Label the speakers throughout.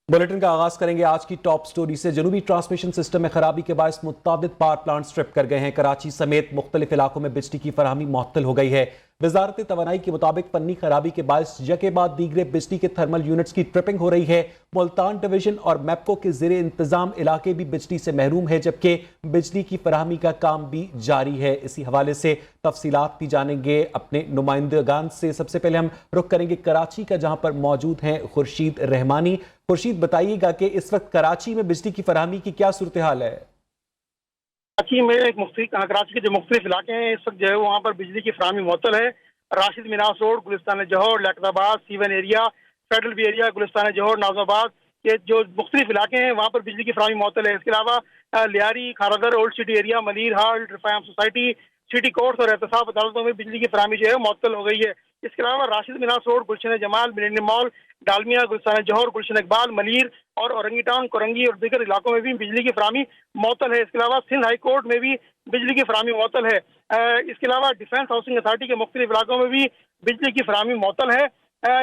Speaker 1: Bulletin का आगाज करेंगे आज की टॉप स्टोरी से। जनूबी ट्रांसमिशन सिस्टम में खराबी के बायस मुतअद्दिद पावर प्लांट ट्रिप कर गए हैं। कराची समेत मुख्तलिफ इलाकों में बिजली की फराहमी मुअत्तल हो गई है। वजारत तवानाई के मुताबिक फन्नी खराबी के बायस यके बाद दीगरे बिजली के थर्मल यूनिट्स की ट्रिपिंग हो रही है। मुल्तान डिवीजन और मैपको के ज़ेरे इंतजाम इलाके भी बिजली से महरूम है, जबकि बिजली की फराहमी का काम भी जारी है। इसी हवाले से तफसीलात भी जानेंगे अपने नुमाइंदगान से। सबसे पहले हम रुख करेंगे कराची का, जहां पर मौजूद हैं खुर्शीद रहमानी। खुर्शीद, बताइएगा कि इस वक्त कराची में बिजली की फराहमी की क्या सूरत हाल है?
Speaker 2: कराची में कराची के जो मुख्तलिफ इलाके हैं इस वक्त जो है वहाँ पर बिजली की फराहमी मुअत्तल है। राशिद मीनास रोड, गुलिस्तान जौहर, लियाकताबाद, सीवन area, federal B area, Gulistan जौहर, नाज़िमाबाद, ये जो मुख्तलिफ इलाके हैं वहाँ पर बिजली की फराहमी मुअत्तल है। इसके अलावा Lyari, Kharadar, old city area, Malir हाल, रिफायम सोसाइटी, सिटी कोर्ट्स और एहतसाब अदालतों में बिजली की फराहमी जो है मुअत्तल हो गई है। इसके अलावा राशिद मीनास रोड, गुलशन जमाल, मिलेनियम मॉल, डालमिया, गुलस्तान जौहर, गुलशन इकबाल, मलिर और औरंगी टाउन, कोरंगी और दीगर इलाकों में भी बिजली की फराहमी मुअत्तल है। इसके अलावा सिंध हाई कोर्ट में भी बिजली की फराहमी मुअत्तल है। इसके अलावा डिफेंस हाउसिंग अथॉरिटी के मुख्तलिफ इलाकों में भी बिजली की फराहमी मुअत्तल है।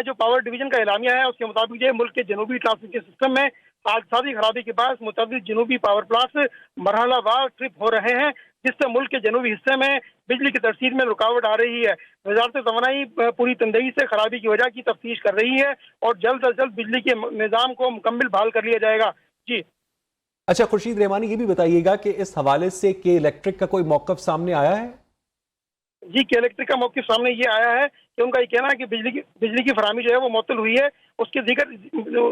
Speaker 2: जो पावर डिवीजन का एलामिया है उसके मुताबिक जो मुल्क के जनूबी ट्रांसमिशन सिस्टम में हादसाती खराबी के बाद मुतअद्दिद जनूबी पावर प्लांट्स मरहलावार ट्रिप हो रहे हैं, जिससे मुल्क के जनूबी हिस्से में बिजली की तरसील में रुकावट आ रही है। वजारत तवानाई पूरी तंदही से खराबी की वजह की तफ्तीश कर रही है और जल्द अज जल्द बिजली के निज़ाम को मुकम्मल बहाल कर लिया जाएगा। जी
Speaker 1: अच्छा खुर्शीद रहमानी, ये भी बताइएगा कि इस हवाले से के इलेक्ट्रिक का कोई मौक़िफ़ सामने आया है?
Speaker 2: जी के इलेक्ट्रिक का मौक़िफ़ सामने ये आया है कि उनका ये कहना है कि बिजली की फराहमी जो है वो मुअत्तल हुई है। उसके दीगर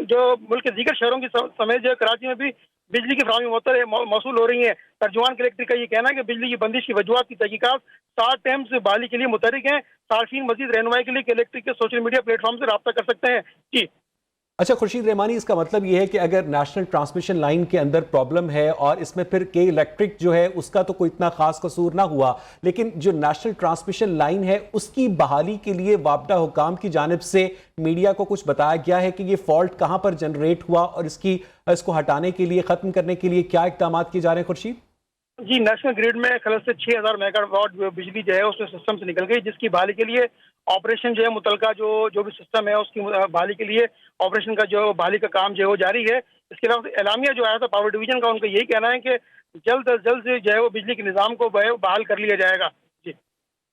Speaker 2: जो मुल्क के दीगर शहरों की समेत जो है कराची में भी बिजली की फराहमी मुअत्तल मौसूल हो रही है। तर्जुमान के इलेक्ट्रिक का ये कहना है कि बिजली की बंदिश की वजूहत की तहकीकात 60 टाइम से बहाली के लिए मुतहरिक हैं। सार्फिन मजीद रहनुमाई के लिए के इलेक्ट्रिक के सोशल मीडिया प्लेटफॉर्म से रब्ता कर सकते हैं। जी
Speaker 1: अच्छा खुर्शीद रहमानी, इसका मतलब ये है कि अगर नेशनल ट्रांसमिशन लाइन के अंदर प्रॉब्लम है और इसमें फिर के इलेक्ट्रिक जो है उसका तो कोई इतना खास कसूर ना हुआ, लेकिन जो नेशनल ट्रांसमिशन लाइन है उसकी बहाली के लिए वापडा हुकाम की जानिब से मीडिया को कुछ बताया गया है कि ये फॉल्ट कहां पर जनरेट हुआ और इसको हटाने के लिए, खत्म करने के लिए क्या इक़दाम किए जा रहे हैं? खुर्शीद
Speaker 2: जी, नेशनल ग्रिड में खलल से 6000 मेगावाट बिजली जो है उसमें सिस्टम से निकल गई, जिसकी बहाली के लिए ऑपरेशन जो है मुतलका जो भी सिस्टम है उसकी बहाली के लिए ऑपरेशन का जो बहाली का काम जो है वो जारी है। इसके अलावा एलामिया जो आया था पावर डिवीजन का, उनका यही कहना है कि जल्द अज जल्द से जो है वो बिजली के निज़ाम को बहाल कर लिया जाएगा। जी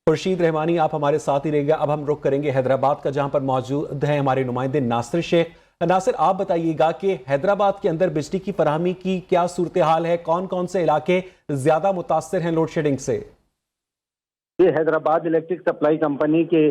Speaker 1: खुर्शीद रहमानी, आप हमारे साथ ही रहेंगे। अब हम रुख करेंगे हैदराबाद का, जहां पर मौजूद हैं हमारे नुमाइंदे नासिर शेख। नासिर, आप बताइएगा कि हैदराबाद के अंदर बिजली की फराहमी की क्या सूरत हाल है? कौन कौन से इलाके ज्यादा मुतासर हैं लोड शेडिंग से?
Speaker 3: ये हैदराबाद इलेक्ट्रिक सप्लाई कंपनी के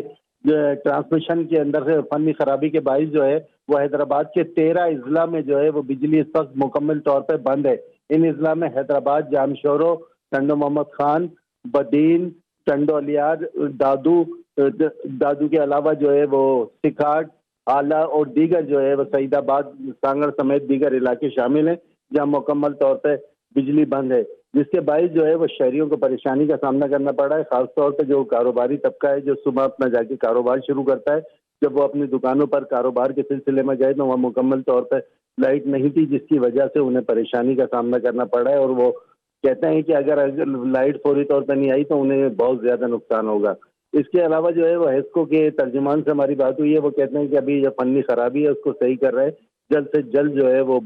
Speaker 3: ट्रांसमिशन के अंदर से फनी खराबी के बाइस जो है वो हैदराबाद के 13 अजला में जो है वो बिजली इस वक्त मुकम्मल तौर पर बंद है। इन अजला में हैदराबाद, जामशोरो, टंडो मोहम्मद खान, बदीन, टंडो अलियार, दादू के अलावा जो है वो सिकाट, आला और दीगर जो है वो सईदाबाद, सांगड़ समेत दीगर इलाके शामिल हैं जहाँ मुकम्मल तौर पर बिजली बंद है, जिसके बाइस जो है वो शहरियों को परेशानी का सामना करना पड़ रहा है। खासतौर पर जो कारोबारी तबका है जो सुबह अपना जाके कारोबार शुरू करता है, जब वो अपनी दुकानों पर कारोबार के सिलसिले में जाए तो वहाँ मुकम्मल तौर पर लाइट नहीं थी, जिसकी वजह से उन्हें परेशानी का सामना करना पड़ा है। और वो कहते हैं कि अगर लाइट फौरी तौर पर नहीं आई तो उन्हें बहुत ज़्यादा नुकसान होगा। इसके अलावा जो है वो हेस्को के तर्जुमान से हमारी बात हुई है, वो कहते हैं कि अभी जो फनी खराबी है उसको सही कर रहे हैं, जल्द से जल्द जो है वो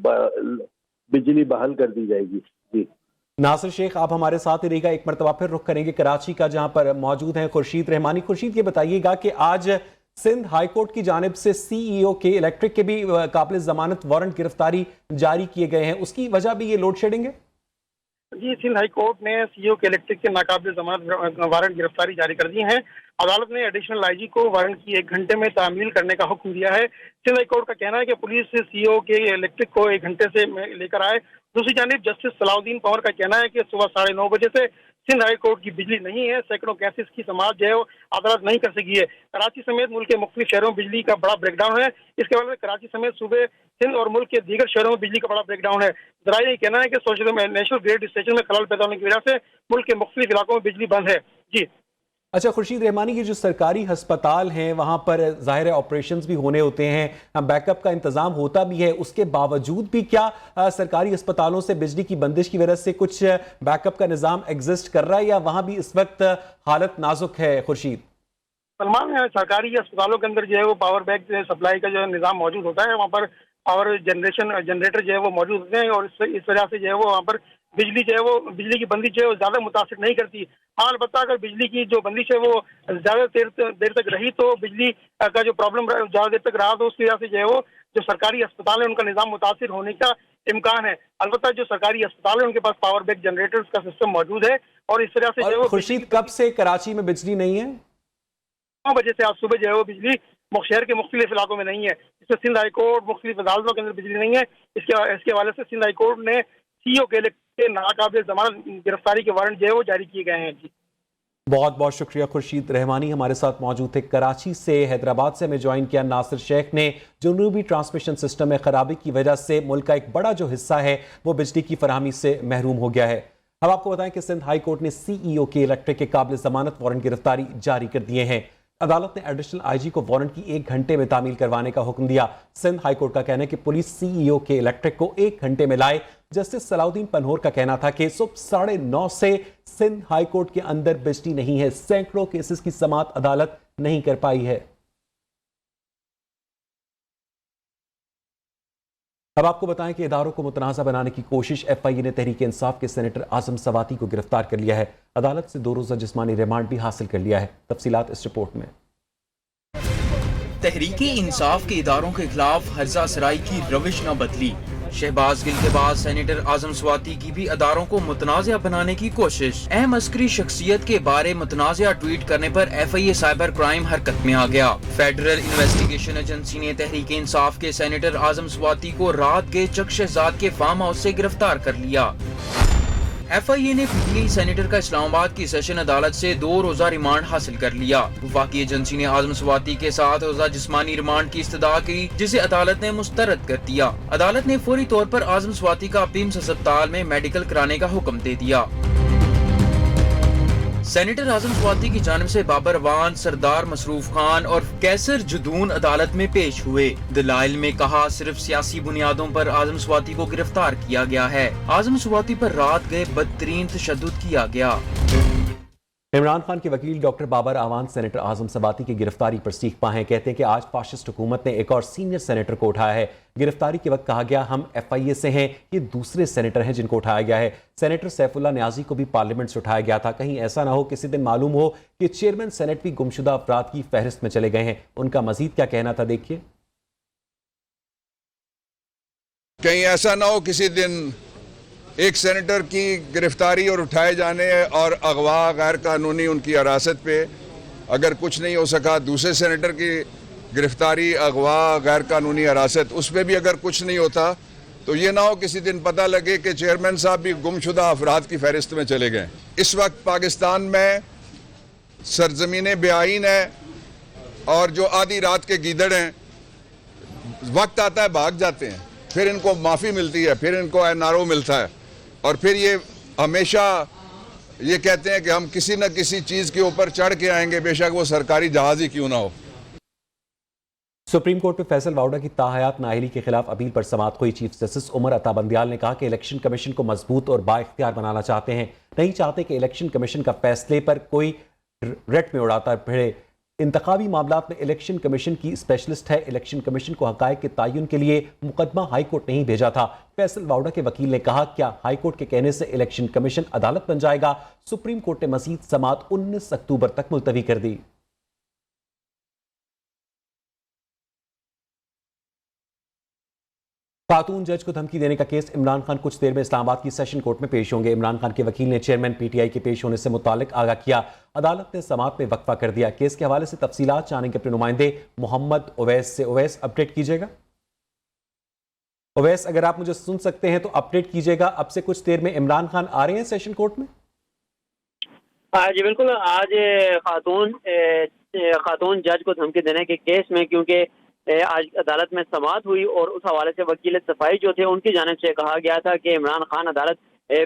Speaker 3: बिजली बहाल कर दी जाएगी। जी
Speaker 1: नासिर शेख, आप हमारे साथ ही रहेगा। एक मरतबा फिर रुख करेंगे कराची का, जहां पर मौजूद हैं खुर्शीद रहमानी। खुर्शीद, ये बताइएगा कि आज सिंध हाई कोर्ट की जानिब से सीईओ के इलेक्ट्रिक के भी काबिल जमानत वारंट गिरफ्तारी जारी किए गए हैं, उसकी वजह भी ये लोड शेडिंग है?
Speaker 2: जी, सिंध हाई कोर्ट ने सीईओ के इलेक्ट्रिक के नाकाबिल जमानत वारंट गिरफ्तारी जारी कर दी है। अदालत ने एडिशनल आईजी को वारंट की 1 घंटे में तामील करने का हुक्म दिया है। सिंध हाई कोर्ट का कहना है कि पुलिस सीईओ के इलेक्ट्रिक को 1 घंटे से लेकर आए। दूसरी जानिब जस्टिस सलाउद्दीन पंवर का कहना है कि सुबह 9:30 बजे से सिंध हाई कोर्ट की बिजली नहीं है, सैकड़ों केसेस की समाअत जो है वो अदालत नहीं कर सकी है। कराची समेत मुल्क के मुख्तलिफ शहरों में बिजली का बड़ा ब्रेकडाउन है। इसके बाद कराची समेत सूबे सिंध और मुल्क के दीगर शहरों में बिजली का बड़ा ब्रेकडाउन है। जरा ये कहना है कि नेशनल ग्रिड स्टेशन में खलल पैदा होने की वजह से मुल्क के मुख्तलिफ इलाकों में बिजली बंद है। जी
Speaker 1: अच्छा खुर्शीद रहमानी, ये जो सरकारी अस्पताल हैं वहां पर ज़ाहिर है ऑपरेशंस भी होने होते हैं, बैकअप का इंतजाम होता भी है, उसके बावजूद भी क्या सरकारी अस्पतालों से बिजली की बंदिश की वजह से कुछ बैकअप का निज़ाम एग्जिस्ट कर रहा है या वहां भी इस वक्त हालत नाजुक है? खुर्शीद
Speaker 2: सलमान, सरकारी अस्पतालों के अंदर जो है वो पावर बैक सप्लाई का जो निज़ाम मौजूद होता है, वहाँ पर पावर जनरेटर जो है वो मौजूद होते हैं, और इस वजह से जो है वो वहाँ पर बिजली जो है वो बिजली की बंदिश जो है वो ज़्यादा मुतासिर नहीं करती। हाँ, अलबत्ता अगर बिजली की जो बंदिश है वो ज़्यादा देर तक रही तो बिजली का जो प्रॉब्लम ज़्यादा देर तक रहा तो उसकी वजह से जो है वो जो सरकारी अस्पताल है उनका निज़ाम मुतासिर होने का इम्कान है। अलबत्ता जो सरकारी अस्पताल है उनके पास पावर बैक जनरेटर्स का सिस्टम मौजूद है, और इस वजह से जो है
Speaker 1: और
Speaker 2: वो
Speaker 1: खुर्शीद, कब से कराची में बिजली नहीं है?
Speaker 2: 9 बजे से आज सुबह जो है वो बिजली शहर के मुख्तलिफ इलाकों में नहीं है। इसमें सिंध हाई कोर्ट मुख्तलिफ अदालतों के अंदर बिजली नहीं है। इसके हवाले से सिंध हाई कोर्ट ने सीईओ के नाकाबिल जमानत गिरफ्तारी के वारंट जो है वो जारी किए गए हैं। जी,
Speaker 1: बहुत बहुत शुक्रिया। खुर्शीद रहमानी हमारे साथ मौजूद थे कराची से। हैदराबाद से हमें ज्वाइन किया नासिर शेख ने। जनूबी ट्रांसमिशन सिस्टम में खराबी की वजह से मुल्क का एक बड़ा जो हिस्सा है वो बिजली की फराहमी से महरूम हो गया है। अब आपको बताएं कि सिंध हाई कोर्ट ने सीईओ के इलेक्ट्रिक के काबिल जमानत वारंट गिरफ्तारी जारी कर दिए हैं। अदालत ने एडिशनल आईजी को वारंट की 1 घंटे में तामील करवाने का हुक्म दिया। सिंध हाई कोर्ट का कहना है कि पुलिस सीईओ के इलेक्ट्रिक को 1 घंटे में लाए। जस्टिस सलाउद्दीन पनहोर का कहना था कि सुबह 9:30 से सिंध हाई कोर्ट के अंदर बिजली नहीं है। सैकड़ों केसेस की समाअत अदालत नहीं कर पाई है। अब आपको बताएं कि इदारों को मुतनाज़ा बनाने की कोशिश एफआईए ने तहरीक इंसाफ के सेनेटर आजम सवाती को गिरफ्तार कर लिया है। अदालत से 2 रोज़ा जिस्मानी रिमांड भी हासिल कर लिया है। तफसीलात इस रिपोर्ट में।
Speaker 4: तहरीक इंसाफ के इदारों के खिलाफ हर्जा सराई की रविश न बदली। शहबाज गिल के बाद सेनेटर आजम स्वाति की भी अदारों को मुतनाज़ा बनाने की कोशिश। अहम अस्करी शख्सियत के बारे मुतनाज़ा ट्वीट करने पर एफआईए साइबर क्राइम हरकत में आ गया। फेडरल इन्वेस्टिगेशन एजेंसी ने तहरीक इंसाफ के सेनेटर आजम स्वाति को रात के चक शहजाद के फार्म हाउस से गिरफ्तार कर लिया। एफआईए ने पिछली सेनेटर का इस्लामाबाद की सेशन अदालत से 2 रोजा रिमांड हासिल कर लिया। वफाकी एजेंसी ने आजम स्वाति के 7 रोजा जिस्मानी रिमांड की इस्तदा की, जिसे अदालत ने मुस्तरद कर दिया। अदालत ने फौरी तौर पर आजम स्वाति का पिम्स अस्पताल में मेडिकल कराने का हुक्म दे दिया। सेनेटर आजम स्वाति की जानिब से बाबर अवान, सरदार मसरूफ खान और कैसर जुदून अदालत में पेश हुए। दलाइल में कहा सिर्फ सियासी बुनियादों पर आजम स्वाति को गिरफ्तार किया गया है। आजम स्वाति पर रात गए बदतरीन तशद्दुद किया गया।
Speaker 1: इमरान खान के वकील डॉक्टर बाबर आवान सेनेटर आजम सवाती की गिरफ्तारी पर सीखपा हैं। कहते हैं कि आज फाशिस्ट हुकूमत ने एक और सीनियर सेनेटर को उठाया है। गिरफ्तारी के वक्त कहा गया हम एफआईए से हैं, ये दूसरे सेनेटर हैं जिनको उठाया गया है। सेनेटर सैफुल्लाह न्याजी को भी पार्लियामेंट से उठाया गया था। कहीं ऐसा ना हो किसी दिन मालूम हो कि चेयरमैन सेनेट भी गुमशुदा अफराद की फहरिस्त में चले गए हैं। उनका मजीद क्या कहना था, देखिए।
Speaker 5: कहीं ऐसा ना हो किसी दिन एक सेनेटर की गिरफ्तारी और उठाए जाने और अगवा गैर कानूनी उनकी हिरासत पे अगर कुछ नहीं हो सका, दूसरे सेनेटर की गिरफ्तारी, अगवा, गैर कानूनी हिरासत, उस पर भी अगर कुछ नहीं होता तो ये ना हो किसी दिन पता लगे कि चेयरमैन साहब भी गुमशुदा अफराद की फहरिस्त में चले गए। इस वक्त पाकिस्तान में सरजमीन बेआईन है और जो आधी रात के गीदड़ हैं वक्त आता है भाग जाते हैं, फिर इनको माफ़ी मिलती है, फिर इनको एनआरओ मिलता है और फिर ये हमेशा ये कहते हैं कि हम किसी न किसी चीज़ के ऊपर चढ़ के आएंगे, बेशक वो सरकारी जहाज ही क्यों ना हो।
Speaker 1: सुप्रीम कोर्ट में फैसल वाउडा की ताहयात नाअहली के खिलाफ अपील पर समाअत हुई। चीफ जस्टिस उमर अता बंदियाल ने कहा कि इलेक्शन कमीशन को मजबूत और बाइख्तियार बनाना चाहते हैं, नहीं चाहते कि इलेक्शन कमीशन का फैसले पर कोई रट में उड़ाता फिरे। इंतखाबी मामलात में इलेक्शन कमीशन की स्पेशलिस्ट है। इलेक्शन कमीशन को हकायक के तयन के लिए मुकदमा हाई कोर्ट नहीं भेजा था। फैसल वाउडा के वकील ने कहा क्या हाई कोर्ट के कहने से इलेक्शन कमीशन अदालत बन जाएगा। सुप्रीम कोर्ट ने मजीद समाअत 19 अक्टूबर तक मुलतवी कर दी। खातून जज को धमकी देने का केस इमरान खान कुछ देर में इस्लामाबाद की सेशन कोर्ट में पेश होंगे। इमरान खान के वकील ने चेयरमैन पीटीआई के पेश होने से मुतालिक आगाह किया। अदालत ने समाअत में वक्फा कर दिया। केस के हवाले से तफसीलात जानेंगे अपने नुमाइंदे मोहम्मद ओवैस से। ओवैस, अपडेट कीजिएगा। ओवैस, अगर आप मुझे सुन सकते हैं तो अपडेट कीजिएगा। अब से कुछ देर में इमरान खान आ रहे हैं सेशन कोर्ट में?
Speaker 6: जी बिल्कुल। आज खातून जज को धमकी देने के केस में क्योंकि आज अदालत में समाअत हुई और उस हवाले से वकील सफाई जो थे उनकी जानिब से कहा गया था कि इमरान खान अदालत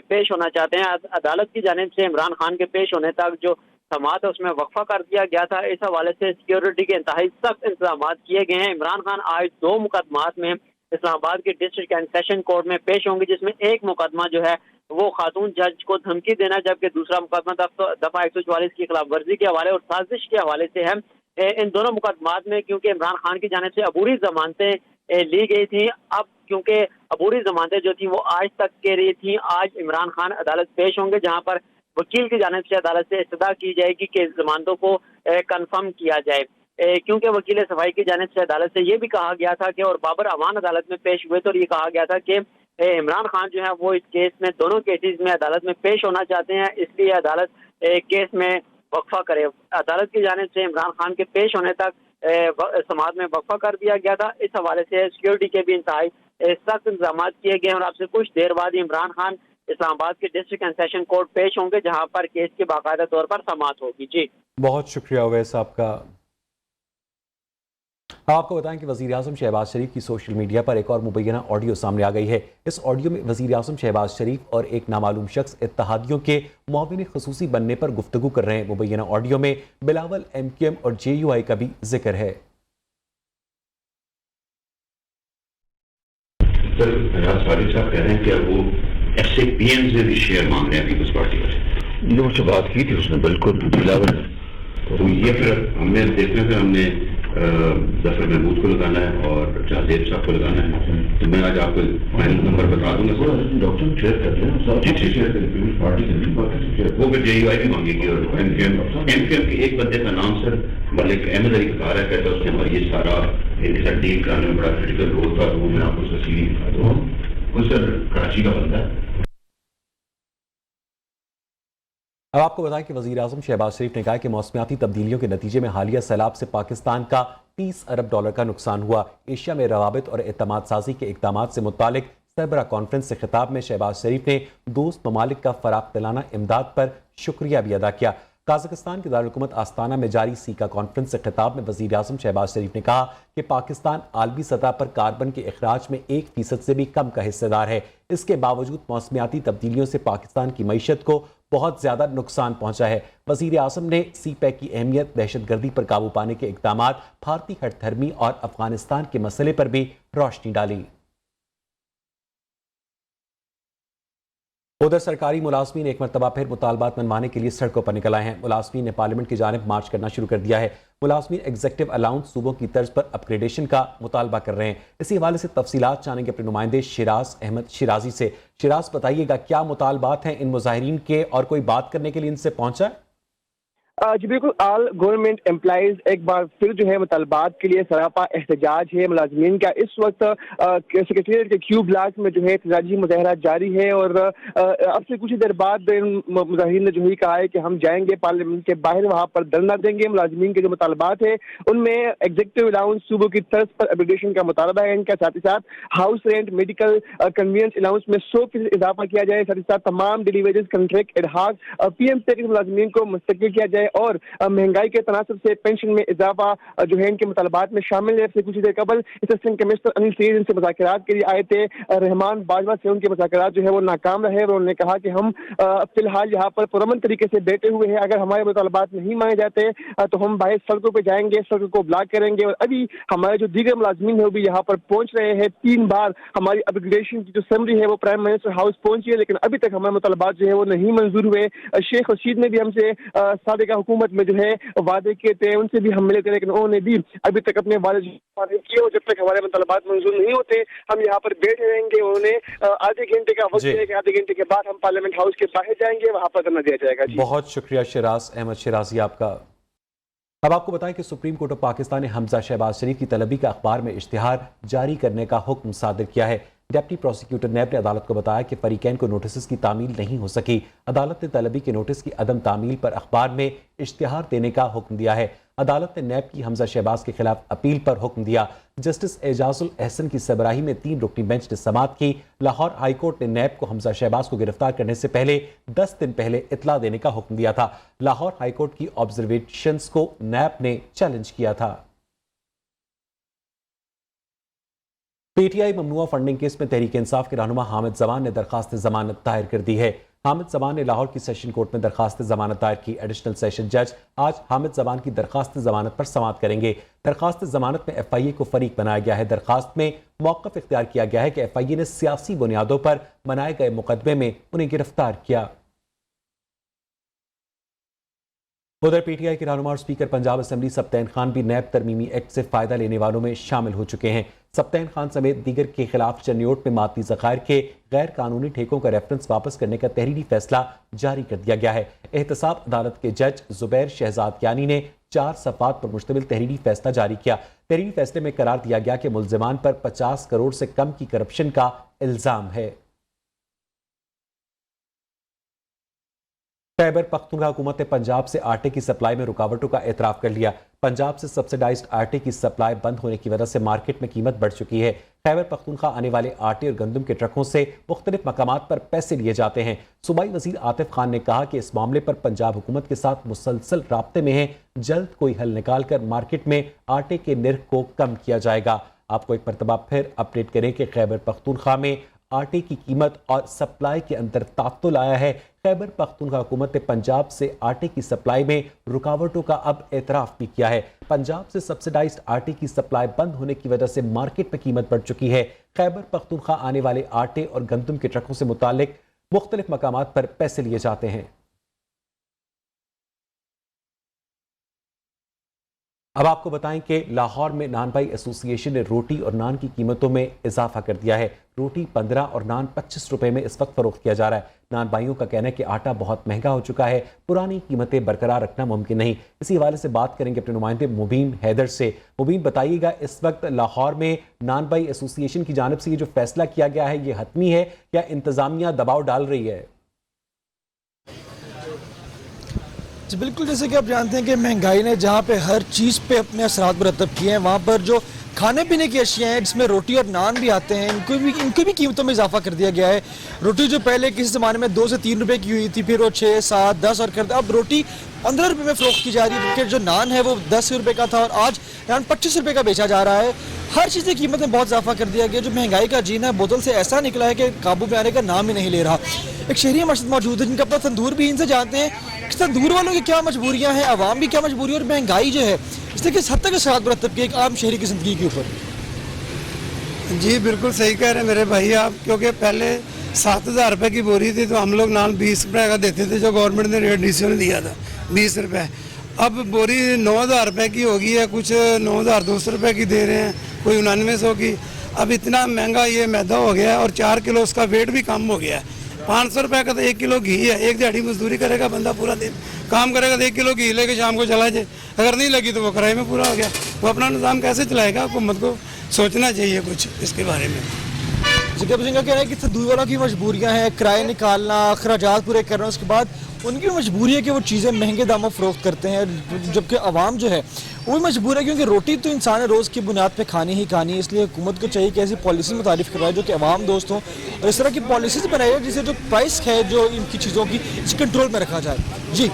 Speaker 6: पेश होना चाहते हैं। अदालत की जानिब से इमरान खान के पेश होने तक जो समाअत है उसमें वक्फा कर दिया गया था। इस हवाले से सिक्योरिटी के इंतहाई सख्त इंतजाम किए गए हैं। इमरान खान आज 2 मुकदमात में इस्लामाबाद के डिस्ट्रिक्ट एंड सेशन कोर्ट में पेश होंगे, जिसमें एक मुकदमा जो है वो खातून जज को धमकी देना, जबकि दूसरा मुकदमा दफा 144 की खिलाफ वर्जी के हवाले और साजिश के हवाले से है। इन दोनों मुकदमात में क्योंकि इमरान खान की जानिब से अबूरी जमानतें لی گئی تھی. اب کیونکہ عبوری ضمانتیں جو تھیں وہ آج تک کے لیے تھیں، آج عمران خان عدالت پیش ہوں گے، جہاں پر وکیل کی جانب سے عدالت سے استدعا کی جائے گی کہ ضمانتوں کو کنفرم کیا جائے. کیونکہ وکیل صفائی کی جانب سے عدالت سے یہ بھی کہا گیا تھا کہ، اور بابر امان عدالت میں پیش ہوئے تو یہ کہا گیا تھا کہ عمران خان جو ہے وہ اس کیس میں، دونوں کیسز میں عدالت میں پیش ہونا چاہتے ہیں، اس لیے عدالت کیس میں وقفہ کرے. عدالت کی جانب سے عمران خان کے پیش ہونے تک سماعت میں وقفہ کر دیا گیا تھا. اس حوالے سے سیکیورٹی کے بھی انتہائی سخت انتظامات کیے گئے ہیں، اور اب سے کچھ دیر بعد عمران خان اسلام آباد کے ڈسٹرکٹ اینڈ سیشن کورٹ پیش ہوں گے، جہاں پر کیس کی باقاعدہ طور پر سماعت ہوگی. جی
Speaker 1: بہت شکریہ اویس صاحب کا. آپ کو بتائیں کہ وزیر اعظم شہباز شریف کی سوشل میڈیا پر ایک اور مبینہ آڈیو سامنے آ گئی ہے. اس آڈیو میں وزیر اعظم شہباز شریف اور ایک نامعلوم شخص اتحادیوں کے معاون خصوصی بننے پر گفتگو کر رہے ہیں. مبینہ آڈیو میں بلاول MQM اور JUI کا بھی ذکر ہے.
Speaker 7: سر فیاض فارغ صاحب کہہ رہے ہیں کہ وہ SAPM سے بھی شیئر مانگ رہے ہیں پیپلز پارٹی والے. جو مجھ سے بات کی تھی اس نے بالکل بلاول. تو یہ پھر ہم نے دیکھنا ہے، پھر ہم نے ظفر محمود کو لگانا ہے اور جہازیب صاحب کو لگانا ہے. تو میں آج آپ کو فائنل نمبر بتا دوں گا. ڈاکٹر شیئر کر لیں. جی شیئر کریں. پیپلز پارٹی سے وہ پھر JUI بھی مانگے گی، اور MQM کے ایک بندے کا نام سر ملک احمد علی کا ہے، کہتا ہے اس نے ہماری یہ سارا ان کے ساتھ ڈیل کرانے میں بڑا کریٹیکل رول تھا. وہ میں آپ کو تفصیلی دکھا دوں گا. وہ سر کراچی کا بندہ ہے.
Speaker 1: اب آپ کو بتائیں کہ وزیر اعظم شہباز شریف نے کہا کہ موسمیاتی تبدیلیوں کے نتیجے میں حالیہ سیلاب سے پاکستان کا $30 ارب کا نقصان ہوا. ایشیا میں روابط اور اعتماد سازی کے اقدامات سے متعلق سربراہ کانفرنس سے خطاب میں شہباز شریف نے دوست ممالک کا فراختلانہ امداد پر شکریہ بھی ادا کیا. قازقستان کے دارالحکومت آستانہ میں جاری سیکا کانفرنس سے خطاب میں وزیر اعظم شہباز شریف نے کہا کہ پاکستان عالمی سطح پر کاربن کے اخراج میں 1% سے بھی کم کا حصہ دار ہے. اس کے باوجود موسمیاتی تبدیلیوں سے پاکستان کی معیشت کو بہت زیادہ نقصان پہنچا ہے. وزیر اعظم نے CPEC کی اہمیت، دہشت گردی پر قابو پانے کے اقدامات، بھارتی ہٹ دھرمی اور افغانستان کے مسئلے پر بھی روشنی ڈالی. ادھر سرکاری ملازمین ایک مرتبہ پھر مطالبات منوانے کے لیے سڑکوں پر نکل آئے ہیں. ملازمین نے پارلیمنٹ کی جانب مارچ کرنا شروع کر دیا ہے. ملازمین ایگزیکٹو الاؤنس صوبوں کی طرز پر اپ گریڈیشن کا مطالبہ کر رہے ہیں. اسی حوالے سے تفصیلات جانیں گے اپنے نمائندے شیراز احمد شیرازی سے. شیراز بتائیے گا کیا مطالبات ہیں ان مظاہرین کے، اور کوئی بات کرنے کے لیے ان سے پہنچا ہے؟
Speaker 8: جی بالکل، آل گورنمنٹ امپلائیز ایک بار پھر جو ہے مطالبات کے لیے سراپا احتجاج ہے ملازمین کا. اس وقت سیکریٹریٹ کے کیو بلاک میں جو ہے احتجاجی مظاہرہ جاری ہے، اور اب سے کچھ دیر بعد مظاہرین نے جو ہی کہا ہے کہ ہم جائیں گے پارلیمنٹ کے باہر، وہاں پر دھرنا دیں گے. ملازمین کے جو مطالبات ہیں ان میں ایگزیکٹو الاؤنس صوبوں کی طرز پر اپگریڈیشن کا مطالبہ ہے ان کا، ساتھ ہی ساتھ house rent, medical conveyance allowance میں 100% اضافہ کیا جائے، ساتھ ہی ساتھ تمام ڈیلی ویجز کنٹریکٹ اڈہاک PM سے ملازمین کو مستقل کیا جائے، اور مہنگائی کے تناسب سے پینشن میں اضافہ جو ہے ان کے مطالبات میں شامل ہے. کچھ دیر قبل اسسٹنٹ کمشنر انل سعید ان سے مذاکرات کے لیے آئے تھے. رحمان باجوہ سے ان کے مذاکرات جو ہے وہ ناکام رہے، اور انہوں نے کہا کہ ہم فی الحال یہاں پر پرامن طریقے سے بیٹھے ہوئے ہیں. اگر ہمارے مطالبات نہیں مانے جاتے تو ہم باہر سڑکوں پہ جائیں گے، سڑکوں کو بلاک کریں گے. اور ابھی ہمارے جو دیگر ملازمین ہیں وہ بھی یہاں پر پہنچ رہے ہیں. 3 بار ہماری اپگریڈیشن کی جو سمری ہے وہ پرائم منسٹر ہاؤس پہنچی ہے، لیکن ابھی تک ہمارے مطالبات جو ہے وہ نہیں منظور ہوئے. شیخ رشید نے بھی ہم سے سابقہ حکومت میں جو ہے وعدے کیے تھے، ان سے بھی ہم ملے تھے، لیکن انہوں نے بھی ابھی تک اپنے وعدے نہیں کیے. اور جب تک ہمارے مطالبات منظور نہیں ہوتے ہم یہاں پر بیٹھے رہیں گے. انہوں نے آدھے گھنٹے کا وقت دیا کہ آدھے گھنٹے کے بعد ہم پارلیمنٹ ہاؤس کے باہر جائیں گے، وہاں پر دھرنا دیا جائے گا.
Speaker 1: بہت شکریہ شیراز احمد شیرازی آپ کا. اب آپ کو بتائیں کہ سپریم کورٹ آف پاکستان نے حمزہ شہباز شریف کی طلبی کا اخبار میں اشتہار جاری کرنے کا حکم صادر کیا ہے. ڈپٹی پروسیکیوٹر نیب نے عدالت کو بتایا کہ فریقین کو نوٹسز کی تعمیل نہیں ہو سکی. عدالت نے طلبی کے نوٹس کی عدم تعمیل پر اخبار میں اشتہار دینے کا حکم دیا ہے. عدالت نے نیب کی حمزہ شہباز کے خلاف اپیل پر حکم دیا. جسٹس اعجاز الاحسن کی سربراہی میں 3 رکنی بینچ نے سماعت کی. لاہور ہائی کورٹ نے نیب کو حمزہ شہباز کو گرفتار کرنے سے پہلے 10 دن پہلے اطلاع دینے کا حکم دیا تھا. لاہور ہائی کورٹ کی آبزرویشنز کو نیب نے چیلنج کیا تھا. PTI ممنوعہ فنڈنگ کیس میں تحریک انصاف کے رہنما حامد زمان نے درخواست ضمانت دائر کر دی ہے. حامد زمان نے لاہور کی سیشن کورٹ میں درخواست ضمانت دائر کی. ایڈیشنل سیشن جج آج حامد زمان کی درخواست ضمانت پر سماعت کریں گے. درخواست ضمانت میں FIA کو فریق بنایا گیا ہے. درخواست میں موقف اختیار کیا گیا ہے کہ FIA نے سیاسی بنیادوں پر بنائے گئے مقدمے میں انہیں گرفتار کیا. ادھر PTI کے رہنما اور اسپیکر پنجاب اسمبلی سبطین خان بھی نیب ترمیمی ایکٹ سے فائدہ لینے والوں میں شامل ہو چکے ہیں. सप्तैन खान समेत दीगर के खिलाफ चन्योट में माती ज़खायर के गैर कानूनी ठेकों का रेफरेंस वापस करने का तहरीरी फैसला जारी कर दिया गया है। एहतसाब अदालत के जज जुबैर शहजादयानी ने 4 सफ़ात पर मुश्तमिल तहरीरी फैसला जारी किया। तहरीरी फैसले में करार दिया गया कि मुल्ज़िमान पर 50 करोड़ से कम की करप्शन का इल्ज़ाम है। खैबर पख्तूनख्वा हुकूमत ने पंजाब से आटे की सप्लाई में रुकावटों का एतराफ़ कर लिया। पंजाब से सब्सिडाइज्ड आटे की सप्लाई बंद होने की वजह से मार्केट में कीमत बढ़ चुकी है। खैबर पख्तूनख्वा आने वाले आटे और गंदम के ट्रकों से मुख्तलिफ मकामात पर पैसे लिए जाते हैं। सूबाई वज़ीर आतिफ खान ने कहा कि इस मामले पर पंजाब हुकूमत के साथ मुसलसल राब्ते में है। जल्द कोई हल निकाल कर मार्केट में आटे के निर्ख को कम किया जाएगा। आपको एक मरतबा फिर अपडेट करें कि खैबर पख्तूनख्वा में आटे की कीमत और सप्लाई के अंदर तातुल आया है। खैबर पख्तूनख्वा हुकूमत ने पंजाब से आटे की सप्लाई में रुकावटों का अब एतराफ़ भी किया है। पंजाब से सब्सिडाइज्ड आटे की सप्लाई बंद होने की वजह से मार्केट में कीमत बढ़ चुकी है। खैबर पख्तूनख्वा आने वाले आटे और गंदम के ट्रकों से मुतालिक मुख्तलिफ मकामात पर पैसे लिए जाते हैं। अब आपको बताएं कि लाहौर में नान भाई एसोसिएशन ने रोटी और नान की कीमतों में इजाफा कर दिया है। रोटी 15 और नान 25 रुपए में इस वक्त फरोख्त किया जा रहा है। नान भाइयों का कहना है कि आटा बहुत महंगा हो चुका है, पुरानी कीमतें बरकरार रखना मुमकिन नहीं। इसी हवाले से बात करेंगे अपने नुमाइंदे मुबीन हैदर से। मुबीन, बताइएगा इस वक्त लाहौर में नान भाई एसोसिएशन की जानिब से ये जो फैसला किया गया है ये हतमी है या इंतजामिया दबाव डाल रही है?
Speaker 9: जी बिल्कुल, जैसे कि आप जानते हैं कि महंगाई ने जहाँ पे हर चीज़ पे अपने असरात मुरतब किए हैं, वहाँ पर जो खाने पीने की अशियाँ हैं जिसमें रोटी और नान भी आते हैं, इनको भी कीमतों में इजाफा कर दिया गया है। रोटी जो पहले किसी ज़माने में 2 से 3 रुपए की हुई थी, फिर वो 6, 7, 10 और कर अब रोटी 15 रुपए में फ़रोख्त की जा रही है। क्योंकि जो नान है वो 10 रुपए का था और आज नान 25 रुपए का बेचा जा रहा है। हर चीज़ की कीमत में बहुत इजाफा कर दिया गया। जो महंगाई का जीना बोतल से ऐसा निकला है कि काबू में आने का नाम ही नहीं ले रहा। एक शहरी मस्जिद मौजूद है जिनका अपना तंदूर भी, इनसे जानते हैं कि तंदूर वालों की क्या मजबूरियाँ हैं, आवाम की क्या मजबूरी है और महंगाई जो है इसने किस हद तक असरात मुरतब किए एक आम शहरी की ज़िंदगी के ऊपर।
Speaker 10: जी बिल्कुल सही कह रहे हैं मेरे भाई आप, क्योंकि पहले 7,000 रुपये की बोरी थी तो हम लोग नान 20 रुपये का देते थे, जो गवर्नमेंट ने रेट डीसी ने दिया था 20 रुपये। अब बोरी 9,000 रुपये की हो गई है, कुछ 9,200 रुपये की दे रहे हैं, कोई 9900 की। अब इतना महंगा ये मैदा हो गया है और 4 किलो उसका वेट भी कम हो गया है। 500 रुपये का तो 1 किलो घी है। एक दिहाड़ी मजदूरी करेगा बंदा, पूरा दिन काम करेगा तो 1 किलो घी लेके शाम को चला जाए, अगर नहीं लगी तो वो किराए में पूरा हो गया। वो अपना निज़ाम कैसे चलाएगा? हुकूमत को सोचना चाहिए कुछ इसके बारे में।
Speaker 9: जगह सिंह का कहना है कि तंदूर वालों की मजबूरियाँ हैं, किराए निकालना, अखराजात पूरे करना, उसके बाद उनकी मजबूरी है कि वो चीज़ें महंगे दामों फरोख्त करते हैं, जबकि आवाम जो है वो मजबूर है क्योंकि रोटी तो इंसान रोज़ की बुनियाद पे खानी ही खानी है। इसलिए हुकूमत को चाहिए कि ऐसी पॉलिसी मुतारिफ करवाए जो कि आवाम दोस्त हों और इस तरह की पॉलिसीज बनाई जाए जिससे जो प्राइस है जो इनकी चीज़ों की इस कंट्रोल में रखा जाए। जी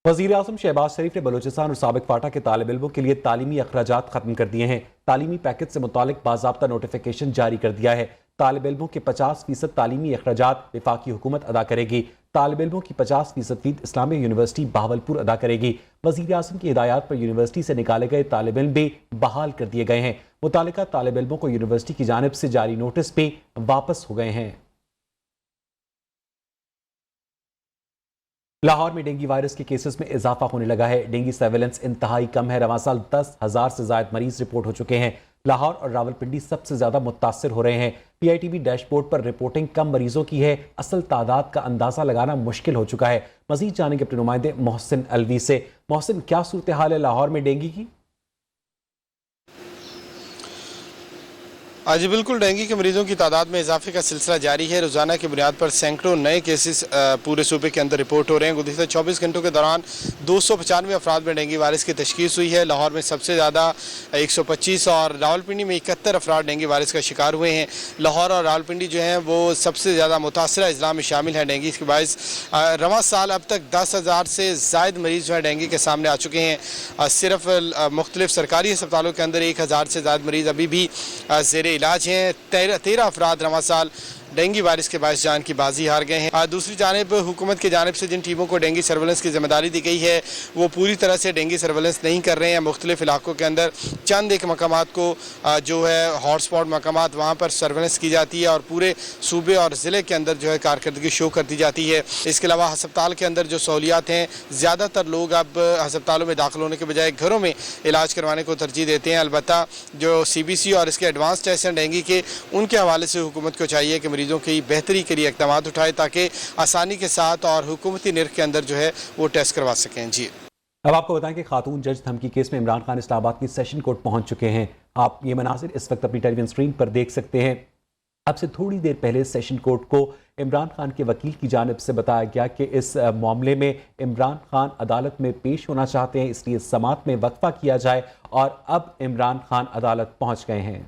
Speaker 1: वज़ीर आज़म शहबाज शरीफ ने बलूचिस्तान और साबिक फाटा के तालिब इल्मों के लिए तालीमी अखराजात खत्म कर दिए हैं। तालीमी पैकेज से मुतालिक बाज़ाब्ता नोटिफिकेशन जारी कर दिया है। तालिब इल्मों के 50% तालीमी अखराजात वफाकी हुकूमत अदा करेगी। तालिब इल्मों की 50% फीस इस्लामिया यूनिवर्सिटी बहावलपुर अदा करेगी। वज़ीर आज़म की हिदायत पर यूनिवर्सिटी से निकाले गए तालिब इल्म भी बहाल कर दिए गए हैं। मुतालिका तालिब इल्मों को यूनिवर्सिटी की जानिब से जारी नोटिस भी वापस हो गए हैं। लाहौर में डेंगू वायरस के केसेस में इजाफा होने लगा है। डेंगू सर्वेलेंस इंतहाई कम है। रवां साल 10,000 से ज्यादा मरीज रिपोर्ट हो चुके हैं। लाहौर और रावलपिंडी सबसे ज्यादा मुतासिर हो रहे हैं। PITV डैशबोर्ड पर रिपोर्टिंग कम मरीजों की है, असल तादाद का अंदाजा लगाना मुश्किल हो चुका है। मजीद जानेंगे अपने नुमाइंदे मोहसिन अलवी से। मोहसिन, क्या सूरत हाल है लाहौर में डेंगू की?
Speaker 11: जी बिल्कुल, डेंगू के मरीजों की तादाद में इजाफे का सिलसिला जारी है। रोज़ाना की बुनियाद पर सैकड़ों नए केसेस पूरे सूबे के अंदर रिपोर्ट हो रहे हैं। गुज़िश्ता 24 घंटों के दौरान 295 अफराद में डेंगू वायरस की तशखीस हुई है। लाहौर में सबसे ज़्यादा 125 और रावलपिंडी में 71 अफराद डेंगू वायरस का शिकार हुए हैं। लाहौर और रावलपिंडी जो हैं वो सबसे ज़्यादा मुतासरा अजला में शामिल हैं डेंगू के बायस। रवां साल अब तक 10,000 से ज़ायद मरीज़ जो है डेंगू के सामने आ चुके हैं। सिर्फ मुख्तलिफ सरकारी अस्पतालों के अंदर 1,000 से ज़्यादा मरीज़ अभी भी ज़ेर इलाज हैं। 13 अफराद रवां साल डेंगू वायरस के बायस जान की बाजी हार गए हैं। दूसरी जानिब हुकूमत की जानिब से जिन टीमों को डेंगू सर्वेलेंस की जिम्मेदारी दी गई है वो पूरी तरह से डेंगू सर्वेलेंस नहीं कर रहे हैं। मुख्तलिफ इलाकों के अंदर चंद एक मकामात को जो है हॉटस्पॉट मकामात वहाँ पर सर्वेलेंस की जाती है और पूरे सूबे और ज़िले के अंदर जो है कारकर्दगी शो कर दी जाती है। इसके अलावा हस्पताल के अंदर जो सहूलियात हैं, ज़्यादातर लोग अब हस्पतालों में दाखिल होने के बजाय घरों में इलाज करवाने को तरजीह देते हैं। अलबत्ता जो CBC और इसके एडवांस टेस्ट हैं डेंगू के, उनके हवाले से हुकूमत को चाहिए कि मरीजों की बेहतरी के लिए इक़दाम उठाए ताकि आसानी के साथ और हुकूमती निर्ख के अंदर जो है वो टेस्ट करवा सकें। जी,
Speaker 1: अब आपको बताएं कि खातून जज धमकी केस में इमरान खान इस्लामाबाद की सेशन कोर्ट पहुंच चुके हैं। आप ये मनासिर इस वक्त अपनी टेलीविजन स्क्रीन पर देख सकते हैं। अब से थोड़ी देर पहले सेशन कोर्ट को इमरान खान के वकील की जानिब से बताया गया कि इस मामले में इमरान खान अदालत में पेश होना चाहते हैं, इसलिए समाअत में वक्फा किया जाए और अब इमरान खान अदालत पहुंच गए हैं।